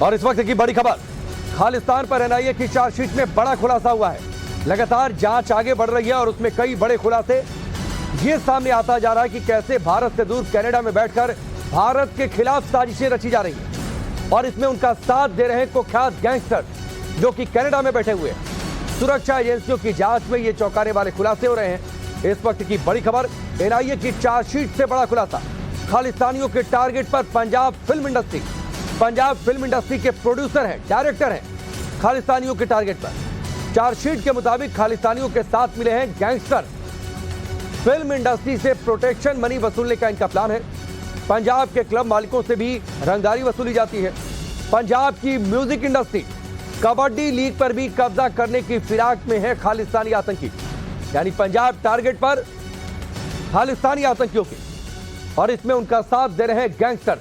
और इस वक्त की बड़ी खबर, खालिस्तान पर एनआईए की चार्जशीट में बड़ा खुलासा हुआ है। लगातार जांच आगे बढ़ रही है और उसमें कई बड़े खुलासे ये सामने आता जा रहा है कि कैसे भारत से दूर कनाडा में बैठकर भारत के खिलाफ साजिशें रची जा रही हैं और इसमें उनका साथ दे रहे हैं कुख्यात गैंगस्टर जो कि कनाडा में बैठे हुए हैं। सुरक्षा एजेंसियों की जांच में ये चौंकाने वाले खुलासे हो रहे हैं। इस वक्त की बड़ी खबर, एनआईए की चार्जशीट से बड़ा खुलासा, खालिस्तानियों के टारगेट पर Punjab film industry. Punjab film industry के प्रोड्यूसर हैं, डायरेक्टर हैं खालिस्तानियों के टारगेट पर। चार्जशीट के मुताबिक खालिस्तानियों के साथ मिले हैं गैंगस्टर। फिल्म इंडस्ट्री से प्रोटेक्शन मनी वसूलने का इनका प्लान है। पंजाब के क्लब मालिकों से भी रंगदारी वसूली जाती है। पंजाब की म्यूजिक इंडस्ट्री कबड्डी लीग पर भी कब्जा करने की फिराक में है खालिस्तानी आतंकी। यानी पंजाब टारगेट पर खालिस्तानी आतंकियों के, और इसमें उनका साथ दे रहे हैं गैंगस्टर।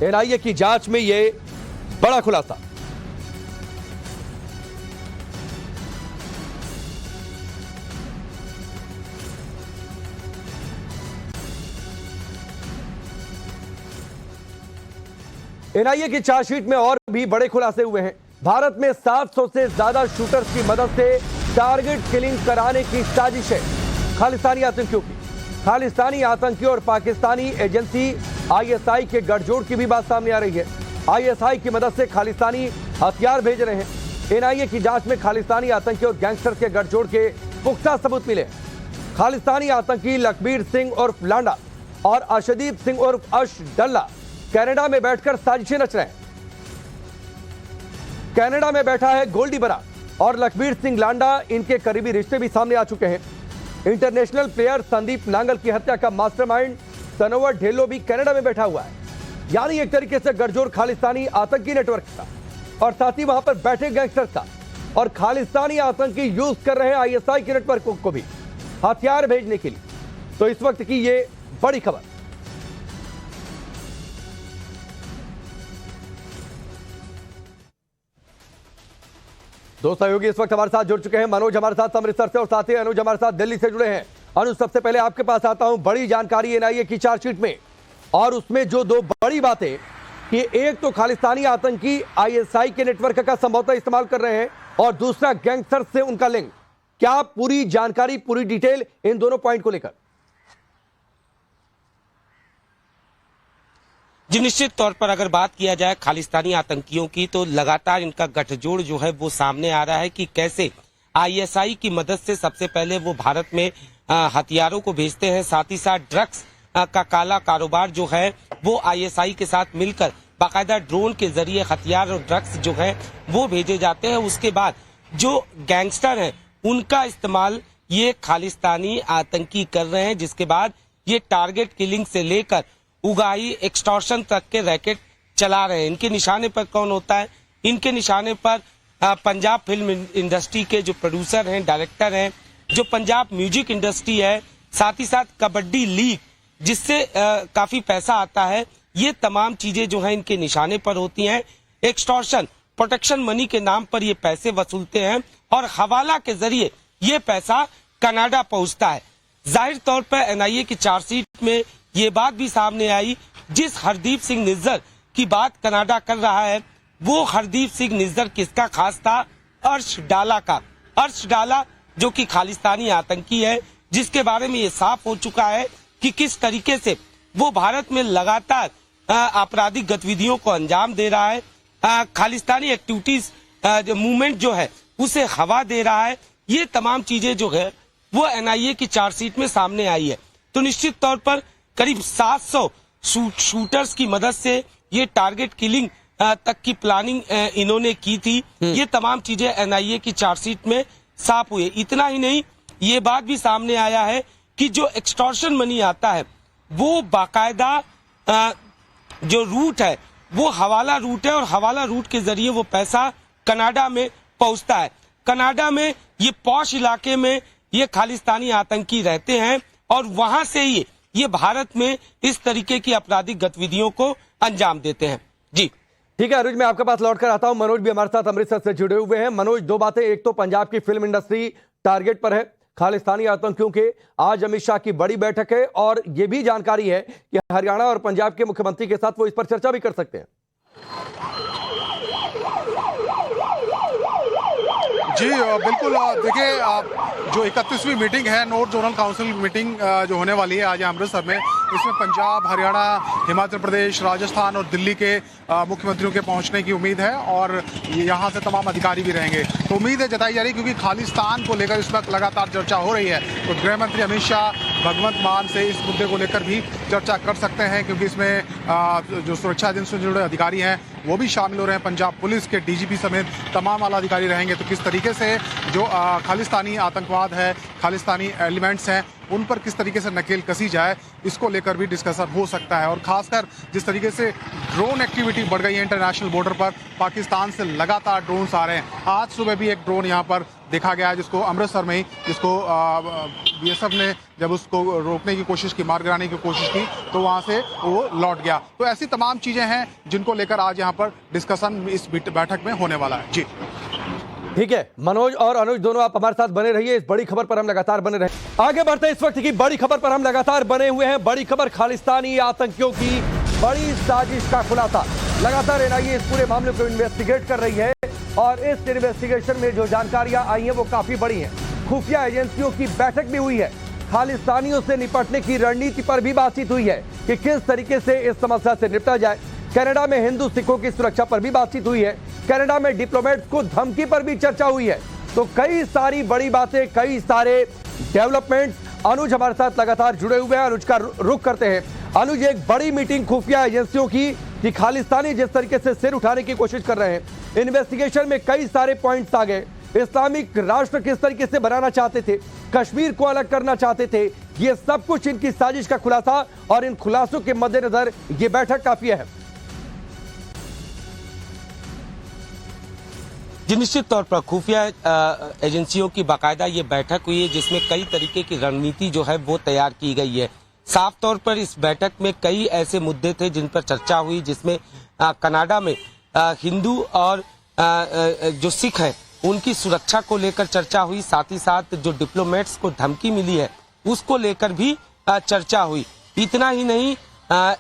एनआईए की जांच में यह बड़ा खुलासा। एनआईए की चार्जशीट में और भी बड़े खुलासे हुए हैं। भारत में 700 से ज्यादा शूटर्स की मदद से टारगेट किलिंग कराने की साजिश है खालिस्तानी आतंकियों की। खालिस्तानी आतंकियों और पाकिस्तानी एजेंसी आईएसआई के गठजोड़ की भी बात सामने आ रही है। आईएसआई की मदद से खालिस्तानी हथियार भेज रहे हैं। एनआईए की जांच में खालिस्तानी आतंकी और गैंगस्टर के गठजोड़ के पुख्ता सबूत मिले। खालिस्तानी आतंकी लखबीर सिंह उर्फ लांडा और अर्शदीप सिंह उर्फ अर्श डल्ला कनाडा में बैठकर साजिशें रच रहे हैं। कनाडा में बैठा है गोल्डी बरा और लखबीर सिंह लांडा, इनके करीबी रिश्ते भी सामने आ चुके हैं। इंटरनेशनल प्लेयर संदीप नांगल की हत्या का मास्टरमाइंड तनवर ढेलो भी कनाडा में बैठा हुआ है। यानी एक तरीके से गठजोड़ खालिस्तानी आतंकी नेटवर्क का और साथ ही वहां पर बैठे गैंगस्टर का, और खालिस्तानी आतंकी यूज कर रहे हैं आईएसआई के नेटवर्क को भी हथियार भेजने के लिए। तो इस वक्त की ये बड़ी खबर। दो सहयोगी इस वक्त हमारे साथ जुड़ चुके हैं। मनोज हमारे साथ अमृतसर से और साथ ही अनुज हमारे साथ दिल्ली से जुड़े हैं। अनुज, सबसे पहले आपके पास आता हूं। बड़ी जानकारी एनआईए की चार्जशीट में, और उसमें जो दो बड़ी बातें कि एक तो खालिस्तानी आतंकी आईएसआई के नेटवर्क का संभवतः इस्तेमाल कर रहे हैं और दूसरा गैंगस्टर से उनका लिंक। क्या पूरी जानकारी, पूरी डिटेल इन दोनों पॉइंट को लेकर? जी, निश्चित तौर पर अगर बात किया जाए खालिस्तानी आतंकियों की, तो लगातार इनका गठजोड़ जो है वो सामने आ रहा है कि कैसे आईएसआई की मदद से सबसे पहले वो भारत में हथियारों को भेजते हैं। साथ ही साथ ड्रग्स का काला कारोबार जो है वो आईएसआई के साथ मिलकर बाकायदा ड्रोन के जरिए हथियार और ड्रग्स जो है वो भेजे जाते हैं। उसके बाद जो गैंगस्टर हैं उनका इस्तेमाल ये खालिस्तानी आतंकी कर रहे हैं, जिसके बाद ये टारगेट किलिंग से लेकर उगाही एक्सटॉर्शन तक के रैकेट चला रहे हैं। इनके निशाने पर कौन होता है? इनके निशाने पर पंजाब फिल्म इंडस्ट्री के जो प्रोड्यूसर हैं, डायरेक्टर हैं, जो पंजाब म्यूजिक इंडस्ट्री है, साथ ही साथ कबड्डी लीग जिससे काफी पैसा आता है, ये तमाम चीजें जो है इनके निशाने पर होती हैं। एक्सटॉर्शन, प्रोटेक्शन मनी के नाम पर ये पैसे वसूलते हैं और हवाला के जरिए ये पैसा कनाडा पहुंचता है। जाहिर तौर पर एनआईए की चार्जशीट में ये बात भी सामने आई, जिस हरदीप सिंह निज्जर की बात कनाडा कर रहा है, वो हरदीप सिंह निज्जर किसका खास था? अर्श डाला का। अर्श डाला जो कि खालिस्तानी आतंकी है, जिसके बारे में ये साफ हो चुका है कि किस तरीके से वो भारत में लगातार आपराधिक गतिविधियों को अंजाम दे रहा है, खालिस्तानी एक्टिविटीज मूवमेंट जो है उसे हवा दे रहा है। ये तमाम चीजें जो है वो एनआईए की चार्जशीट में सामने आई है। तो निश्चित तौर पर करीब 700 शूटर्स की मदद से ये टारगेट किलिंग तक की प्लानिंग इन्होंने की थी। ये तमाम चीजें एनआईए की चार्जशीट में साफ हुई। इतना ही नहीं, ये बात भी सामने आया है कि जो एक्सटॉर्शन मनी आता है वो बाकायदा जो रूट है वो हवाला रूट है, और हवाला रूट के जरिए वो पैसा कनाडा में पहुंचता है। कनाडा में ये पॉश इलाके में ये खालिस्तानी आतंकी रहते हैं और वहां से ही ये भारत में इस तरीके की आपराधिक गतिविधियों को अंजाम देते हैं। जी ठीक है अनुज, मैं आपके पास लौट कर आता हूं। मनोज भी हमारे साथ अमृतसर से जुड़े हुए हैं। मनोज, दो बातें, एक तो पंजाब की फिल्म इंडस्ट्री टारगेट पर है खालिस्तानी आतंकियों के। आज अमित शाह की बड़ी बैठक है और यह भी जानकारी है कि हरियाणा और पंजाब के मुख्यमंत्री के साथ वो इस पर चर्चा भी कर सकते हैं। जी बिल्कुल। देखिए, जो 31वीं मीटिंग है, नॉर्थ जोनल काउंसिल मीटिंग जो होने वाली है आज अमृतसर में, इसमें पंजाब, हरियाणा, हिमाचल प्रदेश, राजस्थान और दिल्ली के मुख्यमंत्रियों के पहुंचने की उम्मीद है और यहां से तमाम अधिकारी भी रहेंगे। तो उम्मीद है जताई जा रही है, क्योंकि खालिस्तान को लेकर इस वक्त लगातार चर्चा हो रही है, तो गृह मंत्री अमित शाह भगवंत मान से इस मुद्दे को लेकर भी चर्चा कर सकते हैं, क्योंकि इसमें जो सुरक्षा एजेंसियों से जुड़े अधिकारी हैं वो भी शामिल हो रहे हैं। पंजाब पुलिस के डीजीपी समेत तमाम आला अधिकारी रहेंगे। तो किस तरीके से जो खालिस्तानी आतंकवाद है, खालिस्तानी एलिमेंट्स हैं, उन पर किस तरीके से नकेल कसी जाए, इसको लेकर भी डिस्कशन हो सकता है। और खासकर जिस तरीके से ड्रोन एक्टिविटी बढ़ गई है इंटरनेशनल बॉर्डर पर, पाकिस्तान से लगातार ड्रोन्स आ रहे हैं। आज सुबह भी एक ड्रोन यहाँ पर देखा गया, जिसको अमृतसर में ही, जिसको बीएसएफ ने जब उसको रोकने की कोशिश की, मार गिराने की कोशिश की, तो वहाँ से वो लौट गया। तो ऐसी तमाम चीज़ें हैं जिनको लेकर आज यहाँ पर डिस्कशन इस बैठक में होने वाला है। जी ठीक है, मनोज और अनुज दोनों आप हमारे साथ बने रहिए। इस बड़ी खबर पर हम लगातार बने रहे। आगे बढ़ते हैं, इस वक्त की बड़ी खबर पर हम लगातार बने हुए हैं। बड़ी खबर, खालिस्तानी आतंकियों की बड़ी साजिश का खुलासा। लगातार एनआईए इस पूरे मामले को इन्वेस्टिगेट कर रही है और इस इन्वेस्टिगेशन में जो जानकारियां आई हैं वो काफी बड़ी हैं। खुफिया एजेंसियों की बैठक भी हुई है, खालिस्तानियों से निपटने की रणनीति पर भी बातचीत हुई है कि किस तरीके से इस समस्या से निपटा जाए। कनाडा में हिंदू सिखों की सुरक्षा पर भी बातचीत हुई है। कनाडा में डिप्लोमेट्स को धमकी पर भी चर्चा हुई है। तो कई सारी बड़ी बातें, कई सारे डेवलपमेंट्स। अनुज हमारे साथ लगातार जुड़े हुए हैं, अनुज का रुख करते हैं। अनुज, एक बड़ी मीटिंग खुफिया एजेंसियों की कि खालिस्तानी जिस तरीके से सिर उठाने की कोशिश कर रहे हैं, इन्वेस्टिगेशन में कई सारे पॉइंट्स आ गए। इस्लामिक राष्ट्र किस तरीके से बनाना चाहते थे, कश्मीर को अलग करना चाहते थे, ये सब कुछ इनकी साजिश का खुलासा। और इन खुलासों के मद्देनजर ये बैठक काफी अहम। जी, निश्चित तौर पर खुफिया एजेंसियों की बाकायदा ये बैठक हुई है, जिसमें कई तरीके की रणनीति जो है वो तैयार की गई है। साफ तौर पर इस बैठक में कई ऐसे मुद्दे थे जिन पर चर्चा हुई, जिसमें कनाडा में हिंदू और जो सिख हैं उनकी सुरक्षा को लेकर चर्चा हुई। साथ ही साथ जो डिप्लोमेट्स को धमकी मिली है उसको लेकर भी चर्चा हुई। इतना ही नहीं,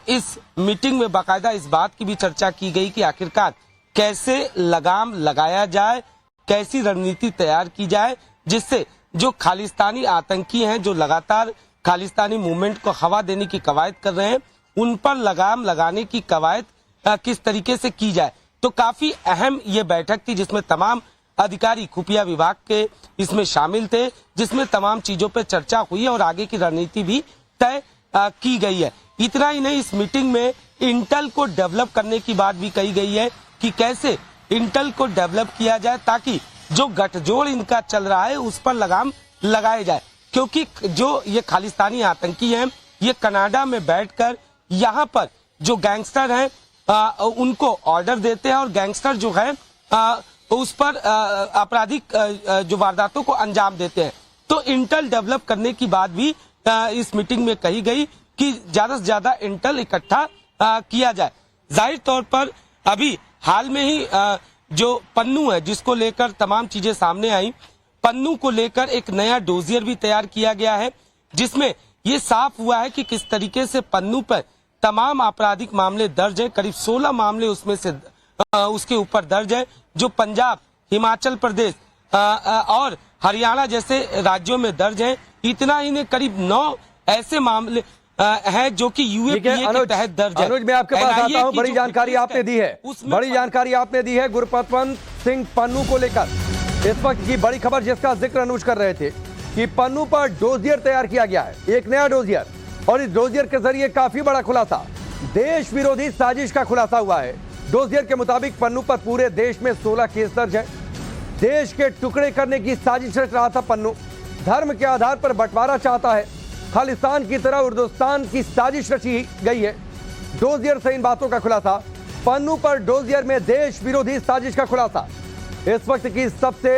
इस मीटिंग में बाकायदा इस बात की भी चर्चा की गई कि आखिरकार कैसे लगाम लगाया जाए, कैसी रणनीति तैयार की जाए, जिससे जो खालिस्तानी आतंकी हैं, जो लगातार खालिस्तानी मूवमेंट को हवा देने की कवायद कर रहे हैं, उन पर लगाम लगाने की कवायद किस तरीके से की जाए। तो काफी अहम ये बैठक थी, जिसमें तमाम अधिकारी खुफिया विभाग के इसमें शामिल थे, जिसमें तमाम चीजों पर चर्चा हुई और आगे की रणनीति भी तय की गई है। इतना ही नहीं, इस मीटिंग में इंटेल को डेवलप करने की बात भी कही गई है कि कैसे इंटेल को डेवलप किया जाए ताकि जो गठजोड़ इनका चल रहा है उस पर लगाम लगाया जाए। क्योंकि जो ये खालिस्तानी आतंकी हैं, ये कनाडा में बैठकर यहाँ पर जो गैंगस्टर हैं उनको ऑर्डर देते हैं और गैंगस्टर जो है उस पर आपराधिक जो वारदातों को अंजाम देते हैं। तो इंटेल डेवलप करने की बात भी इस मीटिंग में कही गई कि ज्यादा से ज्यादा इंटेल इकट्ठा किया जाए। जाहिर तौर पर अभी हाल में ही जो पन्नू है, जिसको लेकर तमाम चीजें सामने आई, पन्नू को लेकर एक नया डोजियर भी तैयार किया गया है, जिसमें ये साफ हुआ है कि किस तरीके से पन्नू पर तमाम आपराधिक मामले दर्ज हैं। करीब 16 मामले उसमें से उसके ऊपर दर्ज है, जो पंजाब, हिमाचल प्रदेश और हरियाणा जैसे राज्यों में दर्ज हैं। इतना ही नहीं, करीब 9 ऐसे मामले है जो कि यूएपीए के तहत दर्ज है। अनुज, मैं आपके पास आता हूं। बड़ी जानकारी आपने दी है, बड़ी जानकारी आपने दी है गुरपतवंत सिंह पन्नू को लेकर। इस वक्त की बड़ी खबर जिसका जिक्र अनुज कर रहे थे कि पन्नू पर डोजियर तैयार किया गया है, एक नया डोजियर, और इस डोजियर के जरिए काफी बड़ा खुलासा, देश विरोधी साजिश का खुलासा हुआ है। डोजियर के मुताबिक पन्नू पर पूरे देश में 16 केस दर्ज है। देश के टुकड़े करने की साजिश रच रहा था पन्नू, धर्म के आधार पर बंटवारा चाहता है, खालिस्तान की तरह उर्दुस्तान की साजिश रची गई है। डोजियर से इन बातों का खुलासा, पन्नू पर डोजियर में देश विरोधी साजिश का खुलासा इस वक्त की सबसे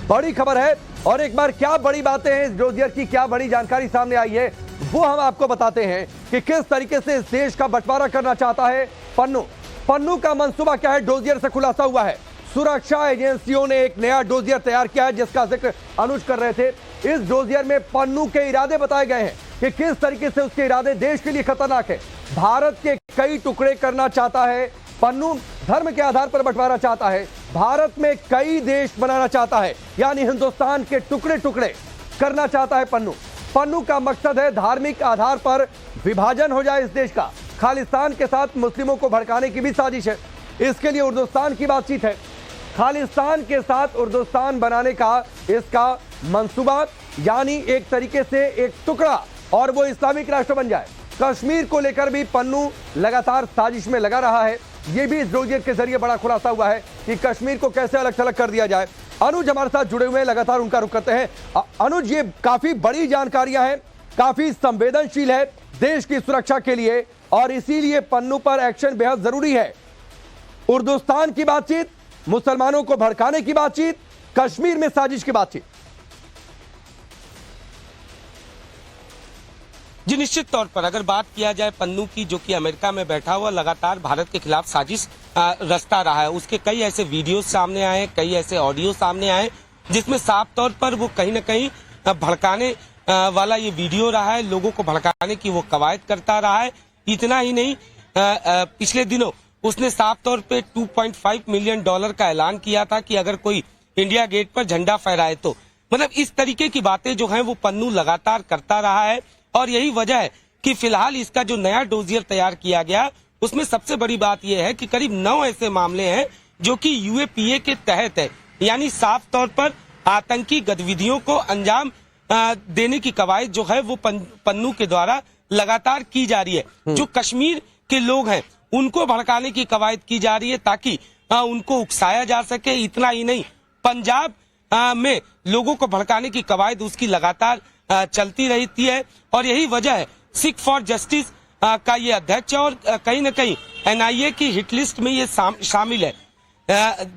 बड़ी खबर है। और एक बार क्या बड़ी बातें हैं इस डोजियर की, क्या बड़ी जानकारी सामने आई है, वो हम आपको बताते हैं कि किस तरीके से इस देश का बंटवारा करना चाहता है पन्नू। पन्नू का मंसूबा क्या है, डोजियर से खुलासा हुआ है। सुरक्षा एजेंसियों ने एक नया डोजियर तैयार किया है, जिसका जिक्र अनुज कर रहे थे। इस डोजियर में पन्नू के इरादे बताए गए हैं कि किस तरीके से उसके इरादे देश के लिए खतरनाक है। भारत के कई टुकड़े करना चाहता है, पन्नू धर्म के आधार पर बंटवारा चाहता है, भारत में कई देश बनाना चाहता है, यानी हिंदुस्तान के टुकड़े टुकड़े करना चाहता है पन्नू। पन्नू का मकसद है धार्मिक आधार पर विभाजन हो जाए इस देश का। खालिस्तान के साथ मुस्लिमों को भड़काने की भी साजिश है। इसके लिए उर्दुस्तान की बातचीत है। खालिस्तान के साथ उर्दुस्तान बनाने का इसका मंसूबा, यानी एक तरीके से एक टुकड़ा और वो इस्लामिक राष्ट्र बन जाए। कश्मीर को लेकर भी पन्नू लगातार साजिश में लगा रहा है। ये भी इस डोजियर के जरिए बड़ा खुलासा हुआ है कि कश्मीर को कैसे अलग थलग कर दिया जाए। अनुज हमारे साथ जुड़े हुए हैं, लगातार उनका रुख करते हैं। अनुज, ये काफी बड़ी जानकारियां हैं, काफी संवेदनशील है देश की सुरक्षा के लिए और इसीलिए पन्नू पर एक्शन बेहद जरूरी है। उर्दुस्तान की बातचीत, मुसलमानों को भड़काने की बातचीत, कश्मीर में साजिश की बातचीत। जी निश्चित तौर पर अगर बात किया जाए पन्नू की, जो कि अमेरिका में बैठा हुआ लगातार भारत के खिलाफ साजिश रचता रहा है, उसके कई ऐसे वीडियो सामने आए, कई ऐसे ऑडियो सामने आए जिसमें साफ तौर पर वो कहीं ना कहीं भड़काने वाला ये वीडियो रहा है, लोगों को भड़काने की वो कवायद करता रहा है। इतना ही नहीं, पिछले दिनों उसने साफ तौर पे $2.5 मिलियन का ऐलान किया था कि अगर कोई इंडिया गेट पर झंडा फहराए तो, मतलब इस तरीके की बातें जो हैं वो पन्नू लगातार करता रहा है। और यही वजह है कि फिलहाल इसका जो नया डोजियर तैयार किया गया उसमें सबसे बड़ी बात यह है कि करीब 9 ऐसे मामले हैं जो कि यूएपीए के तहत है, यानी साफ तौर पर आतंकी गतिविधियों को अंजाम देने की कवायद जो है वो पन्नू के द्वारा लगातार की जा रही है। जो कश्मीर के लोग हैं उनको भड़काने की कवायद की जा रही है ताकि उनको उकसाया जा सके। इतना ही नहीं, पंजाब में लोगों को भड़काने की कवायद उसकी लगातार चलती रहती है और यही वजह है सिख फॉर जस्टिस का ये अध्यक्ष और कहीं न कहीं एनआईए की हिट लिस्ट में ये शामिल है।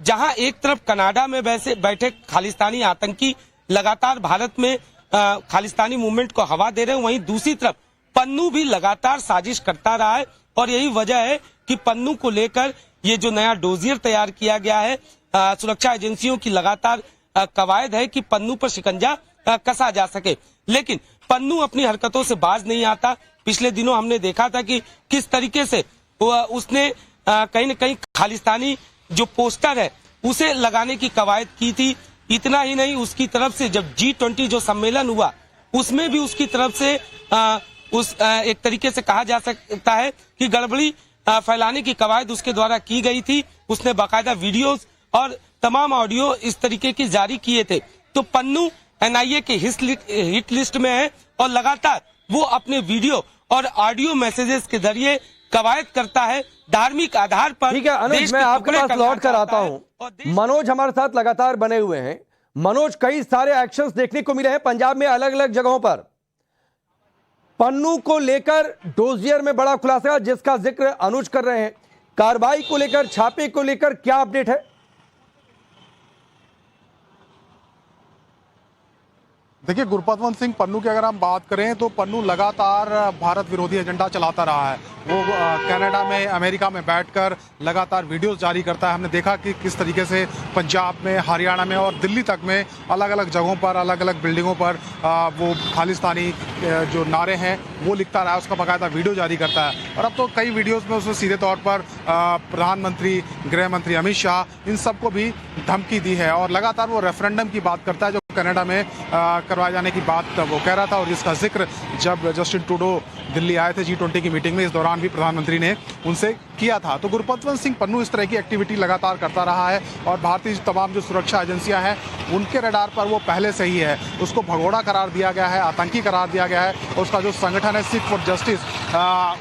जहां एक तरफ कनाडा में बैठे खालिस्तानी आतंकी लगातार भारत में खालिस्तानी मूवमेंट को हवा दे रहे हैं, वहीं दूसरी तरफ पन्नू भी लगातार साजिश करता रहा है और यही वजह है कि पन्नू को लेकर ये जो नया डोजियर तैयार किया गया है, सुरक्षा एजेंसियों की लगातार कवायद है कि पन्नू पर शिकंजा कसा जा सके। लेकिन पन्नू अपनी हरकतों से बाज नहीं आता। पिछले दिनों हमने देखा था कि किस तरीके से उसने कहीं न कहीं खालिस्तानी जो पोस्टर है उसे लगाने की कवायद की थी। इतना ही नहीं, उसकी तरफ से जब G20 जो सम्मेलन हुआ उसमें भी उसकी तरफ से एक तरीके से कहा जा सकता है कि गड़बड़ी फैलाने की कवायद उसके द्वारा की गई थी। उसने बाकायदा वीडियोस और तमाम ऑडियो इस तरीके की जारी किए थे। तो पन्नू एनआईए के हिट लिस्ट में है और लगातार वो अपने वीडियो और ऑडियो मैसेजेस के जरिए कवायद करता है धार्मिक आधार पर। ठीक है अनुज, मैं आपके पास लौट कर आता हूं। मनोज हमारे साथ लगातार बने हुए हैं। मनोज, कई सारे एक्शंस देखने को मिले हैं पंजाब में अलग अलग जगहों पर। पन्नू को लेकर डोजियर में बड़ा खुलासा जिसका जिक्र अनुज कर रहे हैं, कार्रवाई को लेकर, छापे को लेकर क्या अपडेट है? देखिए, गुरपतवंत सिंह पन्नू की अगर हम बात करें तो पन्नू लगातार भारत विरोधी एजेंडा चलाता रहा है। वो कनाडा में, अमेरिका में बैठकर लगातार वीडियोस जारी करता है। हमने देखा कि किस तरीके से पंजाब में, हरियाणा में और दिल्ली तक में अलग अलग जगहों पर, अलग अलग बिल्डिंगों पर वो खालिस्तानी जो नारे हैं वो लिखता रहा है, उसका बाकायदा वीडियो जारी करता है। और अब तो कई वीडियोस में उसने सीधे तौर पर प्रधानमंत्री, गृह मंत्री अमित शाह, इन सबको भी धमकी दी है और लगातार वो रेफरेंडम की बात करता है जो कनाडा में करवाए जाने की बात वो कह रहा था। और जिसका जिक्र जब जस्टिन ट्रूडो दिल्ली आए थे G20 की मीटिंग में, इस दौरान भी प्रधानमंत्री ने उनसे किया था। तो गुरपतवंत सिंह पन्नू इस तरह की एक्टिविटी लगातार करता रहा है और भारतीय तमाम जो सुरक्षा एजेंसियां हैं उनके रडार पर वो पहले से ही है। उसको भगोड़ा करार दिया गया है, आतंकी करार दिया गया है और उसका जो संगठन है सिख फॉर जस्टिस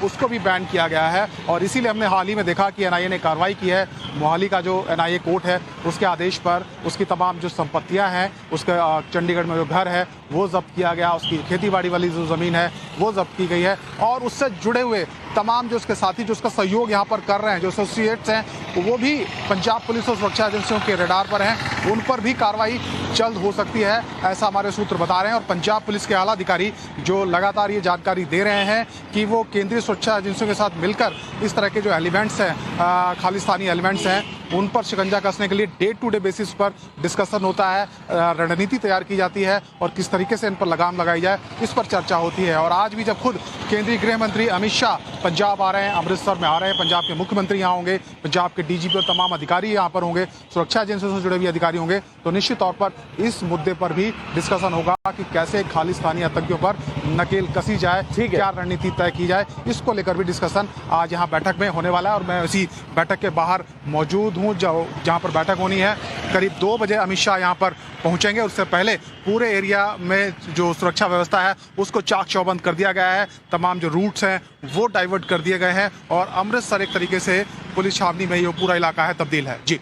उसको भी बैन किया गया है। और इसीलिए हमने हाल ही में देखा कि एनआईए ने कार्रवाई की है। मोहाली का जो एनआईए कोर्ट है उसके आदेश पर उसकी तमाम जो संपत्तियां हैं, उसके चंडीगढ़ में जो घर है वो जब्त किया गया, उसकी खेतीबाड़ी वाली जो ज़मीन है वो जब्त की गई है और उससे जुड़े हुए तमाम जो उसके साथी जो उसका सहयोग यहाँ पर कर रहे हैं, जो एसोसिएट्स हैं, वो भी पंजाब पुलिस और सुरक्षा एजेंसियों के रडार पर हैं। उन पर भी कार्रवाई जल्द हो सकती है, ऐसा हमारे सूत्र बता रहे हैं। और पंजाब पुलिस के आला अधिकारी जो लगातार ये जानकारी दे रहे हैं कि वो केंद्रीय सुरक्षा एजेंसियों के साथ मिलकर इस तरह के जो एलिमेंट्स हैं, खालिस्तानी एलिमेंट्स हैं, उन पर शिकंजा कसने के लिए डे टू डे बेसिस पर डिस्कशन होता है, रणनीति तैयार की जाती है और किस तरीके से इन पर लगाम लगाई जाए, इस पर चर्चा होती है। और आज भी जब खुद केंद्रीय गृह मंत्री अमित शाह पंजाब आ रहे हैं, अमृतसर में आ रहे हैं, पंजाब के मुख्यमंत्री यहाँ होंगे, पंजाब के डीजीपी और तमाम अधिकारी यहाँ पर होंगे, सुरक्षा एजेंसियों से जुड़े हुए अधिकारी होंगे, तो निश्चित तौर पर इस मुद्दे पर भी डिस्कशन होगा कि कैसे खालिस्तानी आतंकियों पर नकेल कसी जाए, क्या रणनीति तय की जाए, इसको लेकर भी डिस्कशन आज यहाँ बैठक में होने वाला है। और मैं इसी बैठक के बाहर मौजूद हूँ जहाँ पर बैठक होनी है। करीब 2 बजे अमित शाह यहाँ पर पहुंचेंगे। उससे पहले पूरे एरिया में जो सुरक्षा व्यवस्था है उसको चाक चौबंद कर दिया गया है, तमाम जो रूट्स हैं वो डाइवर्ट कर दिए गए हैं और अमृतसर एक तरीके से पुलिस छावनी में ये पूरा इलाका है तब्दील है। जी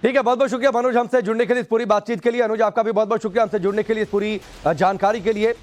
ठीक है, बहुत बहुत शुक्रिया मनोज हमसे जुड़ने के लिए, इस पूरी बातचीत के लिए। अनुज आपका भी बहुत बहुत शुक्रिया हमसे जुड़ने के लिए, इस पूरी जानकारी के लिए।